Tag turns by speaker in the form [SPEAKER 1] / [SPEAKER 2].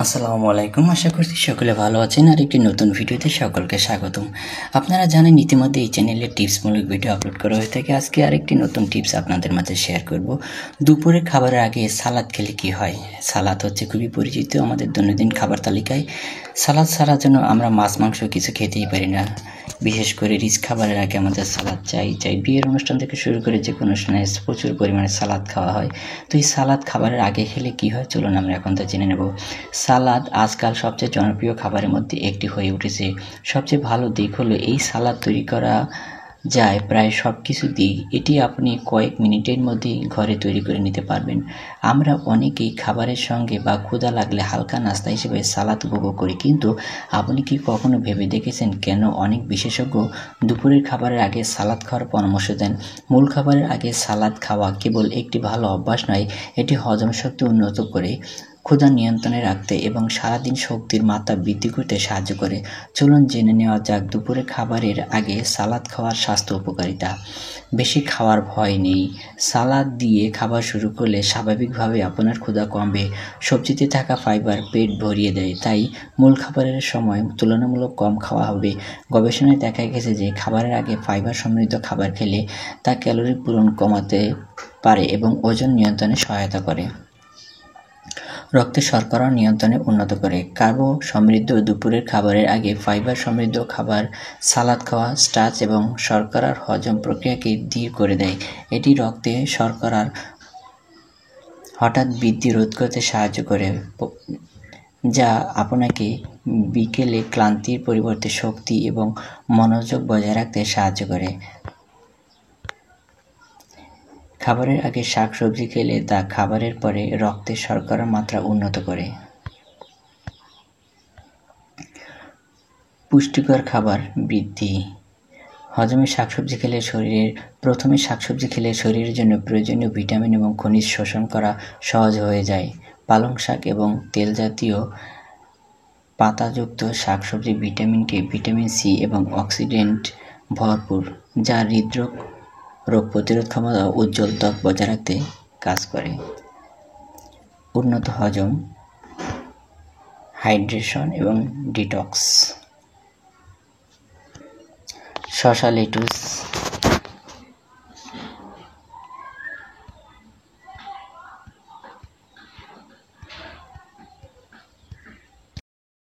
[SPEAKER 1] আসসালামু আলাইকুম। আশা করছি সকলে ভালো আছেন। আর একটি নতুন ভিডিওতে সকলকে স্বাগতম। আপনারা জানেন ইতিমধ্যে এই চ্যানেলে টিপসমূলক ভিডিও আপলোড করা হয়ে থাকে। আজকে আরেকটি নতুন টিপস আপনাদের মাঝে শেয়ার করব। দুপুরে খাবারের আগে সালাদ খেলে কি হয়? সালাদ হচ্ছে খুবই পরিচিত আমাদের দৈনন্দিন খাবার তালিকায়। সালাদ ছাড়া যেন আমরা মাছ মাংস কিছু খেতেই পারি না। বিশেষ করে রিচ খাবারের আগে আমাদের সালাদ চাই। বিয়ের অনুষ্ঠান থেকে শুরু করে যে কোনো অনুষ্ঠানে প্রচুর পরিমাণে সালাদ খাওয়া হয়। তো এই সালাদ খাবারের আগে খেলে কি হয়, চলুন আমরা এখন তা জেনে নেব। সালাদ আজকাল সবচেয়ে জনপ্রিয় খাবারের মধ্যে একটি হয়ে উঠেছে। সবচেয়ে ভালো দিক হলো এই সালাদ তৈরি করা যায় প্রায় সব কিছু দিই। এটি আপনি কয়েক মিনিটের মধ্যেই ঘরে তৈরি করে নিতে পারবেন। আমরা অনেকেই খাবারের সঙ্গে বা ক্ষুধা লাগলে হালকা নাস্তা হিসেবে সালাদ উপভোগ করি, কিন্তু আপনি কি কখনো ভেবে দেখেছেন কেন অনেক বিশেষজ্ঞ দুপুরের খাবারের আগে সালাদ খাওয়ার পরামর্শ দেন? মূল খাবারের আগে সালাদ খাওয়া কেবল একটি ভালো অভ্যাস নয়, এটি হজম শক্তি উন্নত করে, ক্ষুধা নিয়ন্ত্রণে রাখতে এবং সারাদিন শক্তির মাত্রা বৃদ্ধি করতে সাহায্য করে। চলুন জেনে নেওয়া যাক দুপুরে খাবারের আগে সালাদ খাওয়ার স্বাস্থ্য উপকারিতা। বেশি খাওয়ার ভয় নেই। সালাদ দিয়ে খাবার শুরু করলে স্বাভাবিকভাবে আপনার ক্ষুধা কমবে। সবজিতে থাকা ফাইবার পেট ভরিয়ে দেয়, তাই মূল খাবারের সময় তুলনামূলক কম খাওয়া হবে। গবেষণায় দেখা গেছে যে খাবারের আগে ফাইবার সমৃদ্ধ খাবার খেলে তা ক্যালোরি পূরণ কমাতে পারে এবং ওজন নিয়ন্ত্রণে সহায়তা করে। রক্তে শর্করা নিয়ন্ত্রণে উন্নত করে। কার্বো সমৃদ্ধ দুপুরের খাবারের আগে ফাইবার সমৃদ্ধ খাবার, সালাদ খাওয়া স্টার্চ এবং শর্করার হজম প্রক্রিয়াকে ধীর করে দেয়। এটি রক্তে শর্করার হঠাৎ বৃদ্ধি রোধ করতে সাহায্য করে, যা আপনাকে বিকেলে ক্লান্তির পরিবর্তে শক্তি এবং মনোযোগ বজায় রাখতে সাহায্য করে। খাবারের আগে শাকসবজি খেলে তা খাবারের পরে রক্তে শর্করার মাত্রা উন্নত করে। পুষ্টিকর খাবার বৃদ্ধি। প্রথমে শাকসবজি খেলে শরীরের জন্য প্রয়োজনীয় ভিটামিন এবং খনিজ শোষণ করা সহজ হয়ে যায়। পালং শাক এবং তেলজাতীয় পাতাযুক্ত শাকসবজি ভিটামিন সি এবং অক্সিডেন্ট ভরপুর, যা হৃদরোগ, রোগ প্রতিরোধ ক্ষমতা ও উজ্জ্বল ত্বক বজায় রাখতে কাজ করে। উন্নত হজম, হাইড্রেশন এবং ডিটক্স। শসা, লেটুস,